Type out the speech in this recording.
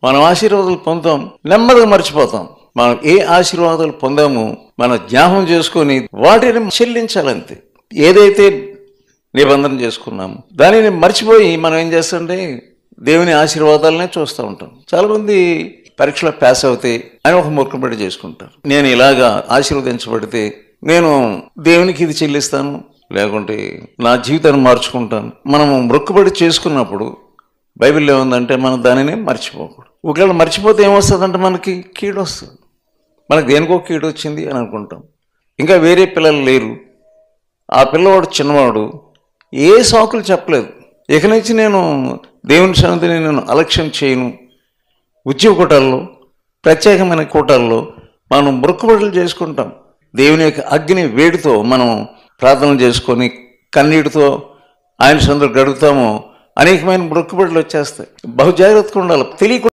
మనం ఆశీర్వాదాలు పొందాం, నెమ్మదిగా మర్చిపోతాం. మనం ఏ ఆశీర్వాదాలు పొందామో మనం జ్ఞాపకం చేసుకొని వాటిని చెల్లించాలంతే. ఏదైతే నిబంధన చేసుకున్నాము దానిని మర్చిపోయి మనం ఏం చేస్తుంటే దేవుని ఆశీర్వాదాలనే చూస్తూ ఉంటాం. చాలామంది పరీక్షలో పాస్ అవుతే అని ఒక మొక్కుబడి చేసుకుంటారు. నేను ఇలాగా ఆశీర్వదించబడితే నేను దేవునికి ఇది చెల్లిస్తాను, లేకుంటే నా జీవితాన్ని మార్చుకుంటాను. మనము మొక్కుబడి చేసుకున్నప్పుడు బైబిల్లో ఏముందంటే మనం దానిని మర్చిపోకూడదు. ఒకవేళ మర్చిపోతే ఏమొస్తుందంటే మనకి కీడు వస్తుంది. మనకు దేనికో కీడు వచ్చింది అని అనుకుంటాం. ఇంకా వేరే పిల్లలు లేరు, ఆ పిల్లవాడు చిన్నవాడు ఏ సాకులు చెప్పలేదు, ఇక నుంచి నేను దేవుని సన్నిధిని నేను అలక్ష్యం చేయను. ఉద్యోగ కూటాల్లో, ప్రత్యేకమైన కూటాల్లో మనం మొక్కుబడులు చేసుకుంటాం. దేవుని యొక్క అగ్ని వేడితో మనం ప్రార్థన చేసుకొని కన్నీటితో ఆయన సన్నిధిలో గడుపుతాము. అనేకమైన మొక్కుబడులు వచ్చేస్తాయి. బహు జాగ్రత్తగా ఉండాలి. తెలియకుండా